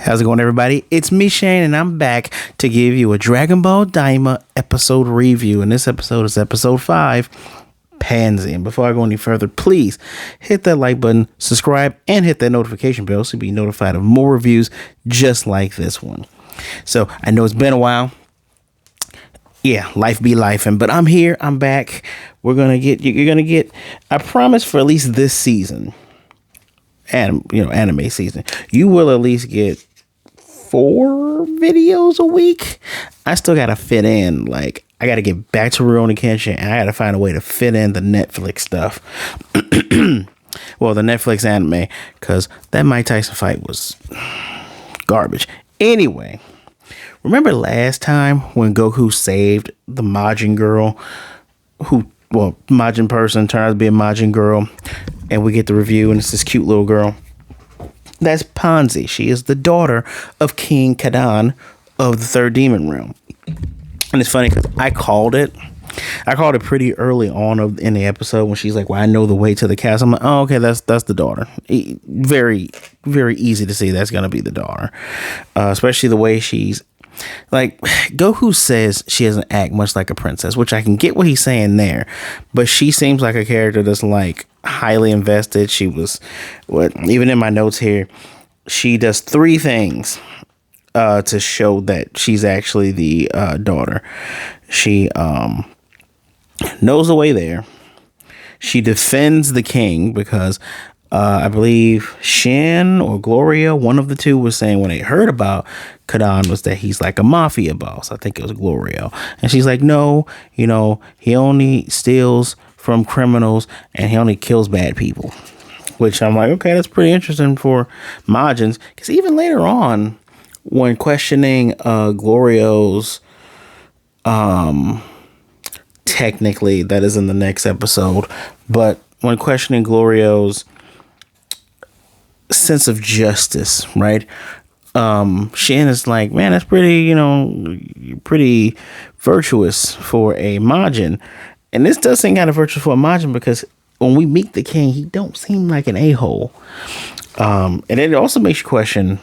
How's it going, everybody? It's me, Shane, and I'm back to give you a Dragon Ball DAIMA episode review. And this episode is episode 5, Panzy. And before I go any further, please hit that like button, subscribe, and hit that notification bell so you'll be notified of more reviews just like this one. So I know it's been a while. Yeah, life be lifing, but I'm here. I'm back. You're gonna get. I promise for at least this season, anime season, you will at least get 4 videos a week. I still gotta fit in. Like, I gotta get back to Rurouni Kenshin, and I gotta find a way to fit in the Netflix stuff. Well, the Netflix anime, because that Mike Tyson fight was garbage. Anyway, remember last time when Goku saved the Majin girl, Majin person turned out to be a Majin girl, and we get the review, and it's this cute little girl. That's Panzy. She is the daughter of King Kadan of the Third Demon Realm. And it's funny because I called it pretty early on in the episode when she's like, well, I know the way to the castle. I'm like, oh, okay, that's the daughter. Very, very easy to see that's going to be the daughter. Especially the way she's like, Goku says she doesn't act much like a princess, which I can get what he's saying there. But she seems like a character that's like highly invested. She was, even in my notes here, she does 3 things to show that she's actually the daughter. She knows the way there. She defends the king because I believe Shin or Glorio, one of the two, was saying when they heard about Kadan was that he's like a mafia boss. I think it was Glorio. And she's like, no, he only steals from criminals and he only kills bad people. Which I'm like, okay, that's pretty interesting for Majins. Because even later on, when questioning Glorio's, technically that is in the next episode, but when questioning Glorio's sense of justice, right? Shin is like, man, that's pretty, pretty virtuous for a Majin. And this does seem kind of virtuous for a Majin because when we meet the king, he don't seem like an a-hole. And it also makes you question,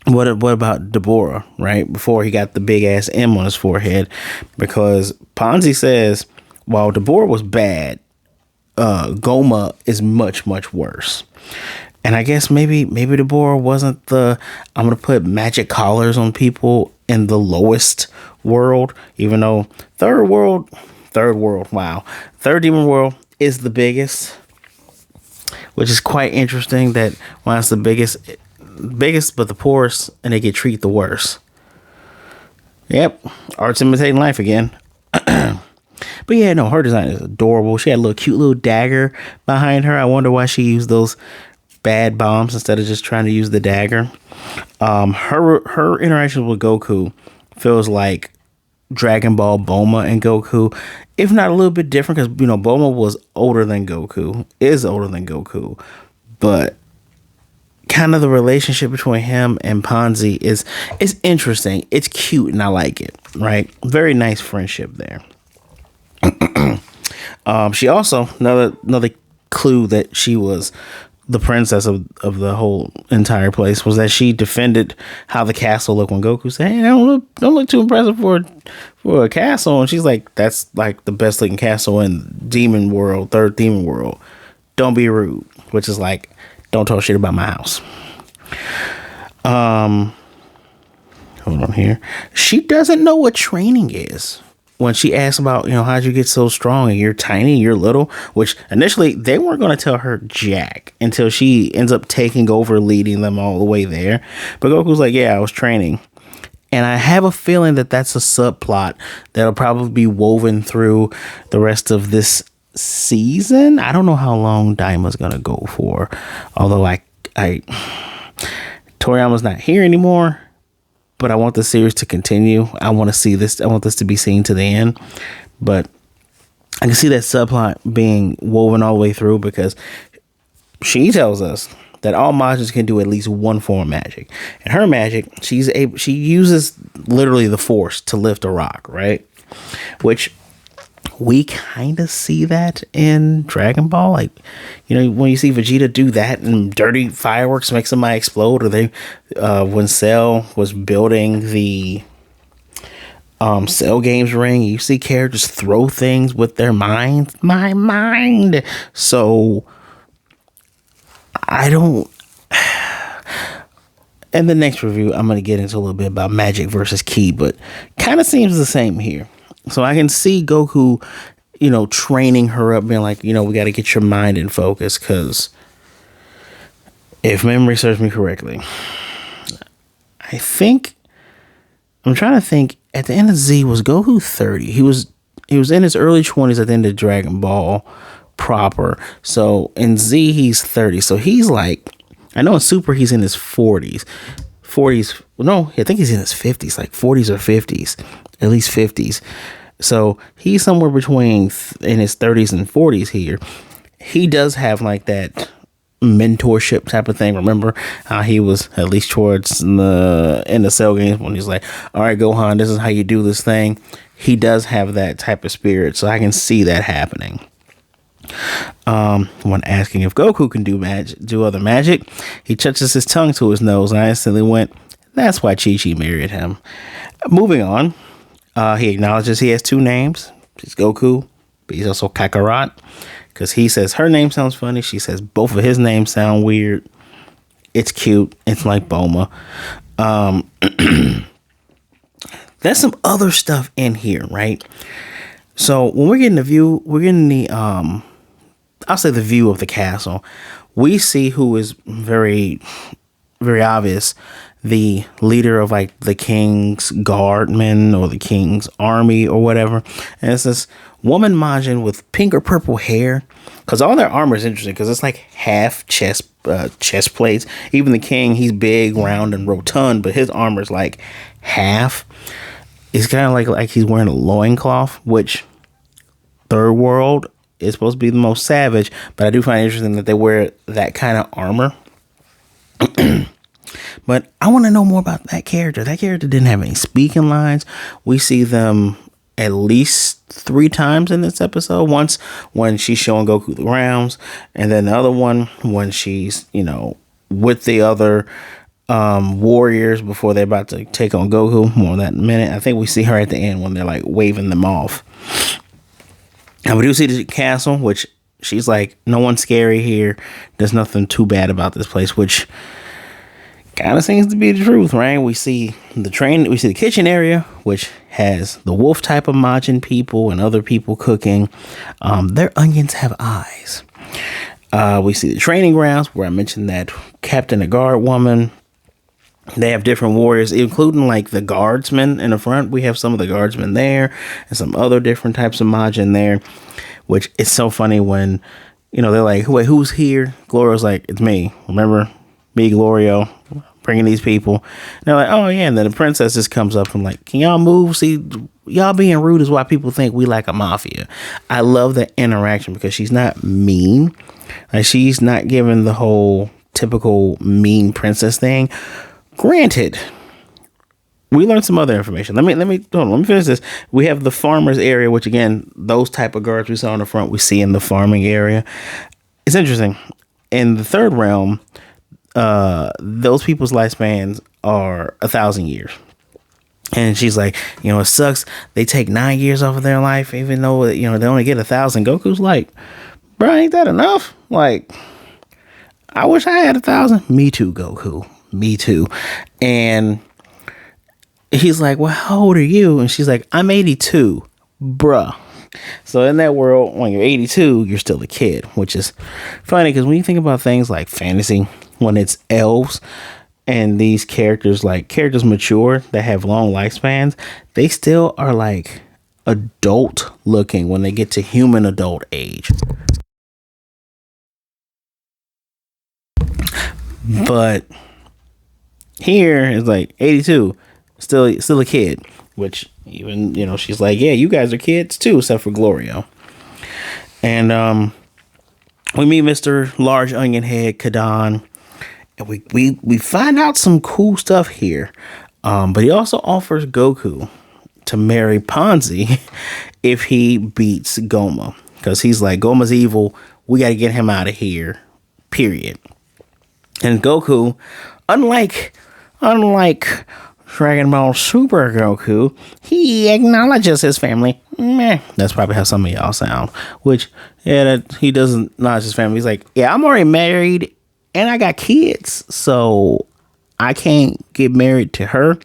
what about Deborah, right? Before he got the big ass M on his forehead, because Panzy says, while Deborah was bad, Goma is much, much worse. And I guess maybe Deborah wasn't I'm going to put magic collars on people in the lowest world, even though third demon world is the biggest, which is quite interesting that when it's the biggest but the poorest, and they get treated the worst. Yep, art's imitating life again. But yeah, no, her design is adorable. She had a cute little dagger behind her. I wonder why she used those bad bombs instead of just trying to use the dagger. Her interaction with Goku feels like Dragon Ball Bulma and Goku, if not a little bit different, because Bulma is older than Goku, but kind of the relationship between him and Panzy is interesting. It's cute and I like it, right? Very nice friendship there. She also, another clue that she was the princess of the whole entire place was that she defended how the castle looked when Goku said, hey, don't look too impressive for a castle. And she's like, that's like the best looking castle in Demon World, Third Demon World. Don't be rude, which is like, don't talk shit about my house. Hold on here. She doesn't know what training is. When she asks about, how'd you get so strong and you're tiny, you're little, which initially they weren't going to tell her jack until she ends up taking over, leading them all the way there. But Goku's like, yeah, I was training. And I have a feeling that that's a subplot that'll probably be woven through the rest of this season. I don't know how long Daima's going to go for. Although Toriyama's not here anymore. But I want the series to continue. I want to see this. I want this to be seen to the end. But I can see that subplot being woven all the way through because she tells us that all Majins can do at least one form of magic. And her magic, she uses literally the force to lift a rock, right? Which we kind of see that in Dragon Ball. Like, when you see Vegeta do that and dirty fireworks make somebody explode, or when Cell was building the Cell Games ring, you see characters throw things with their mind. My mind. So I don't. In the next review, I'm going to get into a little bit about magic versus ki, but kind of seems the same here. So I can see Goku, training her up, being like, we got to get your mind in focus, because if memory serves me correctly, I'm trying to think, at the end of Z, was Goku 30? He was in his early 20s at the end of Dragon Ball proper. So in Z, he's 30. So he's like, I know in Super, he's in his 40s. No, I think he's in his 50s, like 40s or 50s, at least 50s. So he's somewhere between in his 30s and 40s here. He does have like that mentorship type of thing. Remember how he was at least towards in the Cell Games when he's like, all right, Gohan, this is how you do this thing. He does have that type of spirit. So I can see that happening. When asking if Goku can do other magic, he touches his tongue to his nose, and I instantly went, that's why Chi-Chi married him. Moving on, he acknowledges he has two names. He's Goku, but he's also Kakarot, because he says her name sounds funny. She says both of his names sound weird. It's cute. It's like Bulma. There's some other stuff in here, right? So when we're getting the view, I'll say the view of the castle. We see who is very, very obvious, the leader of like the king's guardmen or the king's army or whatever. And it's this woman Majin with pink or purple hair, because all their armor is interesting, because it's like half chest plates. Even the king, he's big, round, and rotund, but his armor is like half. It's kind of like he's wearing a loincloth, which third world is supposed to be the most savage, but I do find it interesting that they wear that kind of armor. But I want to know more about that character. That character didn't have any speaking lines. We see them at least 3 times in this episode. Once when she's showing Goku the grounds, and then the other one when she's, with the other warriors before they're about to take on Goku. More on that in a minute. I think we see her at the end when they're like waving them off. And we do see the castle, which she's like, no one's scary here. There's nothing too bad about this place, which kind of seems to be the truth, right? We see the kitchen area, which has the wolf type of Majin people and other people cooking. Their onions have eyes. We see the training grounds where I mentioned that Captain, a guard woman. They have different warriors, including like the guardsmen in the front. We have some of the guardsmen there and some other different types of Majin there, which is so funny when, they're like, wait, who's here? Glorio's like, it's me. Remember me, Glorio, bringing these people. And they're like, oh yeah. And then the princess just comes up and like, can y'all move? See, y'all being rude is why people think we like a mafia. I love the interaction because she's not mean. Like, she's not giving the whole typical mean princess thing. Granted, we learned some other information. Let me finish this. We have the farmers area, which again, those type of guards we saw in the front, we see in the farming area. It's interesting. In the third realm, those people's lifespans are 1,000 years. And she's like, it sucks. They take 9 years off of their life, even though, they only get 1,000. Goku's like, bro, ain't that enough? Like, I wish I had 1,000. Me too, Goku. Me too. And he's like, well, how old are you? And she's like, I'm 82, bruh. So in that world, when you're 82, you're still a kid, which is funny because when you think about things like fantasy, when it's elves and these characters mature that have long lifespans, they still are like adult looking when they get to human adult age. But here is like 82, still a kid, which even, she's like, yeah, you guys are kids too, except for Glorio. And we meet Mr. Large Onion Head Kadan, and we find out some cool stuff here. But he also offers Goku to marry Panzy if he beats Goma. Because he's like, Goma's evil. We got to get him out of here. Period. And Goku, unlike Dragon Ball Super Goku, he acknowledges his family. Meh. That's probably how some of y'all sound. Which, yeah, that he doesn't acknowledge his family. He's like, yeah, I'm already married and I got kids, so I can't get married to her.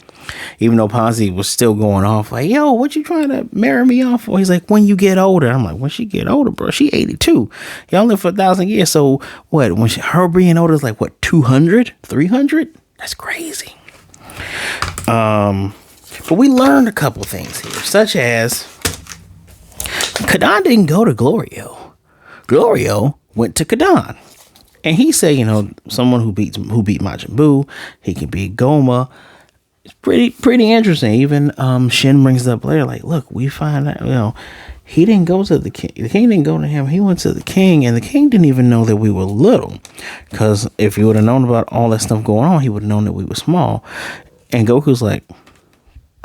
Even though Panzy was still going off like, yo, what you trying to marry me off for? He's like, when you get older. I'm like, when she get older, bro? She 82. Y'all live for 1,000 years. So what? When her being older is like, what, 200? 300? That's crazy. But we learned a couple things here, such as Kadan didn't go to Glorio. Glorio went to Kadan. And he said, you know, someone who beat Majin Buu, he can beat Goma. It's pretty interesting. Even Shin brings it up later, like, look, we find out, you know, he didn't go to the king. The king didn't go to him. He went to the king, and the king didn't even know that we were little. Because if he would have known about all that stuff going on, he would have known that we were small. And Goku's like,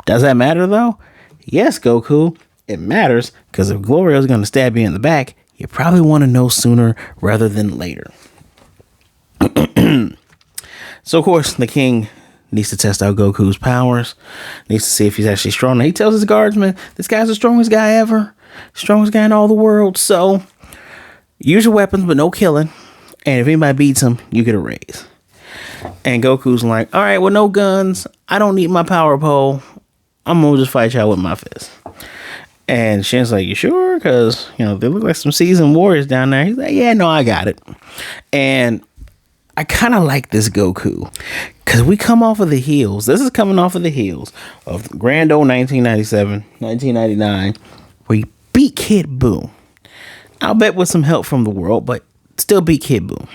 does that matter, though? Yes, Goku, it matters. Because if Glorio's going to stab you in the back, you probably want to know sooner rather than later. So, of course, the king needs to test out Goku's powers, needs to see if he's actually strong. And he tells his guardsmen, this guy's the strongest guy ever, strongest guy in all the world. So use your weapons, but no killing. And if anybody beats him, you get a raise. And Goku's like, all right, well, no guns. I don't need my power pole. I'm going to just fight y'all with my fist. And Shin's like, you sure? Because, you know, they look like some seasoned warriors down there. He's like, yeah, no, I got it. And I kind of like this Goku because we come off of the heels. This is coming off of the heels of Grand Old 1997, 1999, where he beat Kid Buu. I'll bet with some help from the world, but still beat Kid Buu.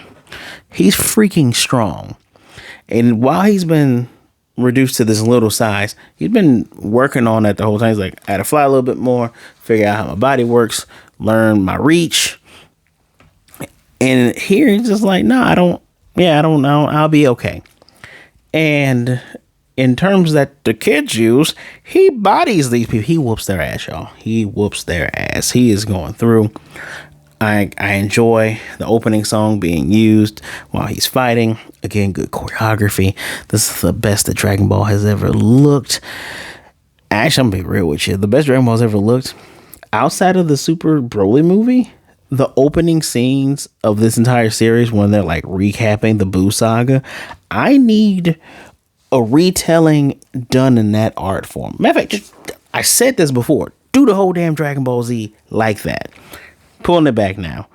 He's freaking strong. And while he's been reduced to this little size, he's been working on that the whole time. He's like, I had to fly a little bit more, figure out how my body works, learn my reach. And here he's just like, no, I don't know. I'll be okay. And in terms that the kids use, he bodies these people. He whoops their ass, y'all. He whoops their ass. He is going through. I enjoy the opening song being used while he's fighting. Again, good choreography. This is the best that Dragon Ball has ever looked. Actually, I'm gonna be real with you. The best Dragon Ball's ever looked, outside of the Super Broly movie, the opening scenes of this entire series when they're like recapping the Buu saga, I need a retelling done in that art form. Matter of fact, I said this before. Do the whole damn Dragon Ball Z like that. Pulling it back now.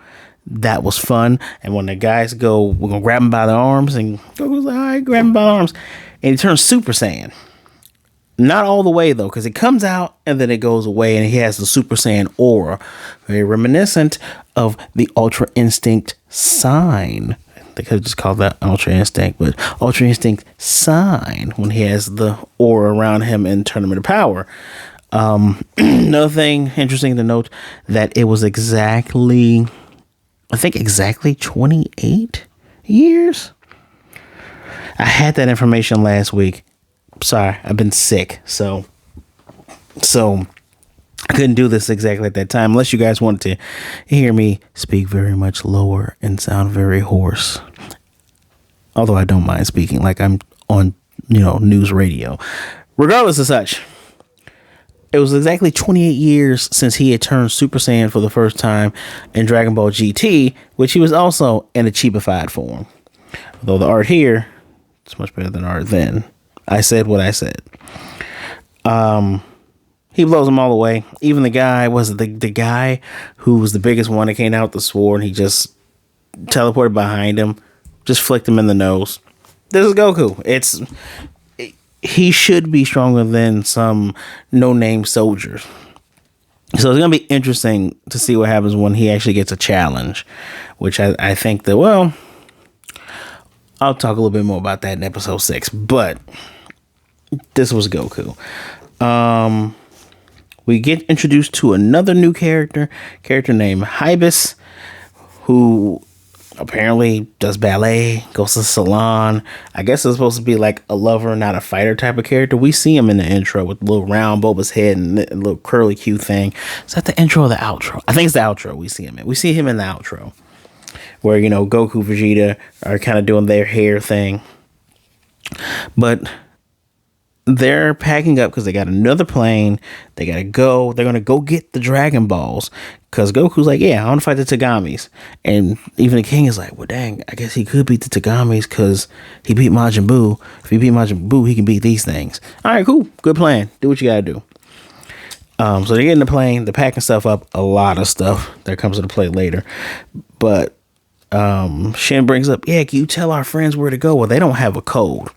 That was fun. And when the guys go, we're going to grab him by the arms. And Goku's like, all right, grab him by the arms. And he turns Super Saiyan. Not all the way, though, because it comes out and then it goes away. And he has the Super Saiyan aura. Very reminiscent of the Ultra Instinct sign. They could have just called that Ultra Instinct. But Ultra Instinct sign when he has the aura around him in Tournament of Power. Another thing interesting to note, that it was exactly 28 years. I had that information last week. Sorry, I've been sick, so I couldn't do this exactly at that time, unless you guys wanted to hear me speak very much lower and sound very hoarse. Although I don't mind speaking like I'm on, news radio. Regardless of such, it was exactly 28 years since he had turned Super Saiyan for the first time in Dragon Ball GT, which he was also in a cheapified form. Though the art here, it's much better than art then. I said what I said. He blows them all away. Even the guy, the guy who was the biggest one that came out with the sword, and he just teleported behind him, just flicked him in the nose. This is Goku. He should be stronger than some no-name soldiers. So it's going to be interesting to see what happens when he actually gets a challenge, which I think that, well, I'll talk a little bit more about that in episode 6, but this was Goku. We get introduced to another new character named Hybis, who apparently does ballet, goes to the salon. I guess it's supposed to be like a lover, not a fighter type of character. We see him in the intro with a little round Boba's head and a little curly Q thing. Is that the intro or the outro? I think it's the outro we see him in. We see him in the outro where, you know, Goku, Vegeta are kind of doing their hair thing. But they're packing up because they got another plane. They got to go. They're going to go get the Dragon Balls because Goku's like, yeah, I want to fight the Tagamis. And even the king is like, well, dang, I guess he could beat the Tagamis because he beat Majin Buu. If he beat Majin Buu, he can beat these things. All right, cool. Good plan. Do what you got to do. So they get in the plane. They're packing stuff up. A lot of stuff that comes into play later. But Shin brings up, yeah, can you tell our friends where to go? Well, they don't have a code.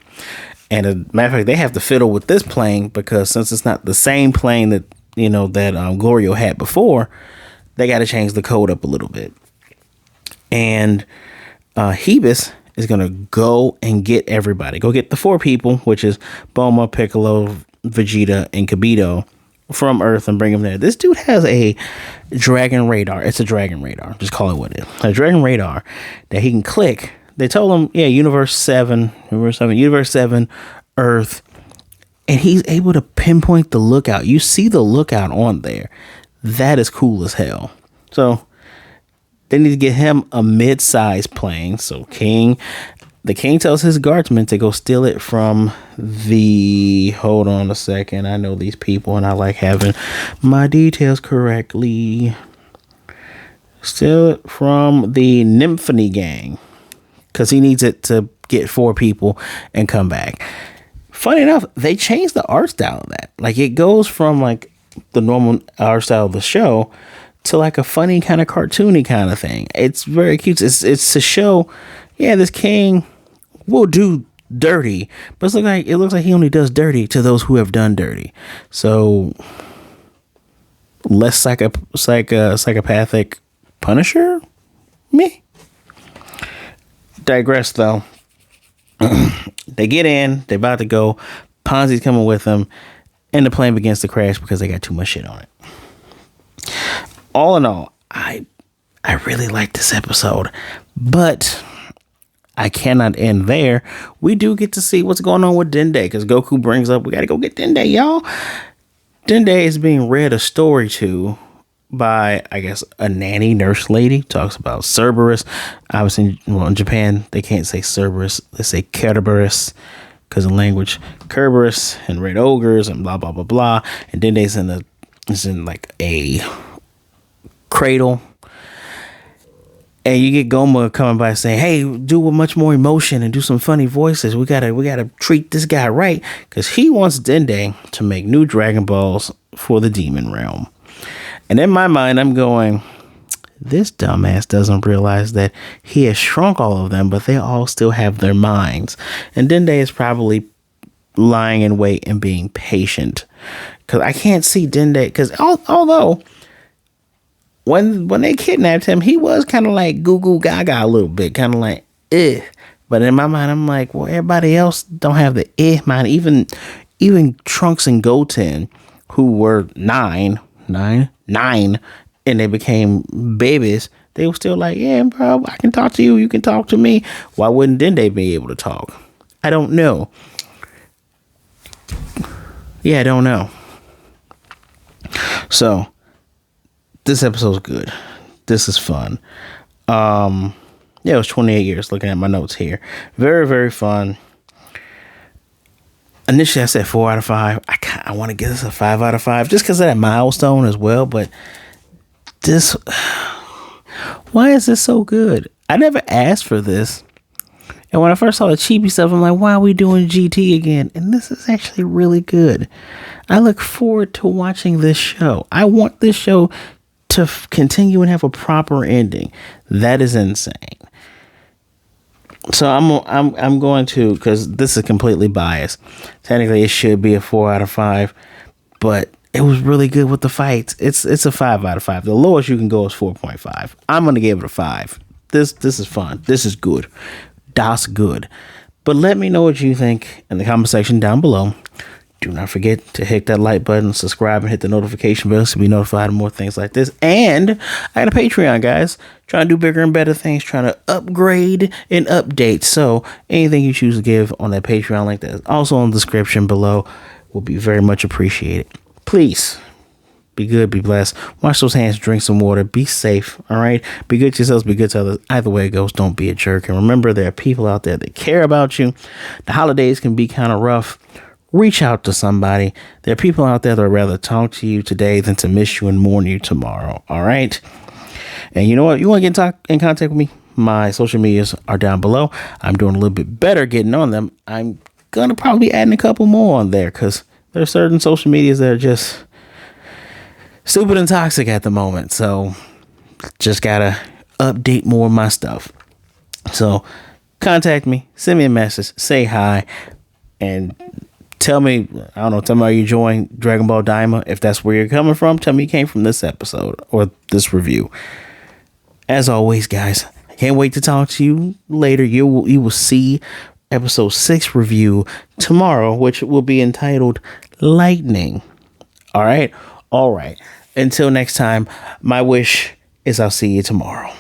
And as a matter of fact, they have to fiddle with this plane because since it's not the same plane that, you know, that Glorio had before, they got to change the code up a little bit. And Hebus is going to go and get everybody. Go get the 4 people, which is Bulma, Piccolo, Vegeta, and Kibito from Earth and bring them there. This dude has a dragon radar. It's a dragon radar. Just call it what it is. A dragon radar that he can click. They told him, yeah, Universe 7, Earth. And he's able to pinpoint the lookout. You see the lookout on there. That is cool as hell. So they need to get him a mid-sized plane. So the king tells his guardsmen to go steal it from hold on a second. I know these people and I like having my details correctly. Steal it from the Nymphony gang. Because he needs it to get 4 people and come back. Funny enough, they changed the art style of that. Like, it goes from, like, the normal art style of the show to, like, a funny kind of cartoony kind of thing. It's very cute. It's to show, yeah, this king will do dirty. But it looks like he only does dirty to those who have done dirty. So, less psychopathic Punisher? Me? Digress though. They get in, they about to go. Panzy's coming with them, and the plane begins to crash because they got too much shit on it. All in all, I really like this episode, but I cannot end there. We do get to see what's going on with Dende because Goku brings up, we got to go get Dende, y'all. Dende is being read a story to by, I guess, a nanny nurse lady. Talks about Cerberus. Obviously, in Japan, they can't say Cerberus. They say Kerberos because of language. Kerberos and red ogres and blah, blah, blah, blah. And then they's in like a cradle. And you get Goma coming by saying, hey, do with much more emotion and do some funny voices. We gotta treat this guy right because he wants Dende to make new Dragon Balls for the Demon Realm. And in my mind, I'm going, this dumbass doesn't realize that he has shrunk all of them, but they all still have their minds. And Dende is probably lying in wait and being patient. Because I can't see Dende, because although when they kidnapped him, he was kind of like goo goo gaga a little bit, kind of like, eh. But in my mind, I'm like, well, everybody else don't have the mind. Even Trunks and Goten, who were nine, and they became babies, they were still like, yeah, bro, I can talk to you, you can talk to me. Why wouldn't Dende be able to talk? I don't know. Yeah, I don't know. So this episode's good. This is fun. Yeah, it was 28 years looking at my notes here. Very, very fun. Initially, I said 4 out of 5. I want to give this a 5 out of 5 just because of that milestone as well. But this, why is this so good? I never asked for this. And when I first saw the chibi stuff, I'm like, why are we doing GT again? And this is actually really good. I look forward to watching this show. I want this show to continue and have a proper ending. That is insane. So I'm going to, because this is completely biased. Technically, it should be a 4 out of 5, but it was really good with the fights. It's a 5 out of 5. The lowest you can go is 4.5. I'm going to give it a 5. This is fun. This is good. Das good. But let me know what you think in the comment section down below. Do not forget to hit that like button, subscribe, and hit the notification bell to be notified of more things like this. And I got a Patreon, guys. Trying to do bigger and better things, trying to upgrade and update. So anything you choose to give on that Patreon link that is also in the description below will be very much appreciated. Please be good, be blessed. Wash those hands, drink some water, be safe. All right. Be good to yourselves, be good to others. Either way it goes, don't be a jerk. And remember, there are people out there that care about you. The holidays can be kind of rough. Reach out to somebody. There are people out there that would rather talk to you today than to miss you and mourn you tomorrow. All right. And you know what? You want to get in contact with me? My social medias are down below. I'm doing a little bit better getting on them. I'm going to probably be adding a couple more on there because there are certain social medias that are just stupid and toxic at the moment. So just got to update more of my stuff. So contact me, send me a message, say hi, and tell me, are you enjoying Dragon Ball DAIMA? If that's where you're coming from, tell me you came from this episode or this review. As always, guys, I can't wait to talk to you later. You will see episode 6 review tomorrow, which will be entitled Lightning. All right. Until next time, my wish is I'll see you tomorrow.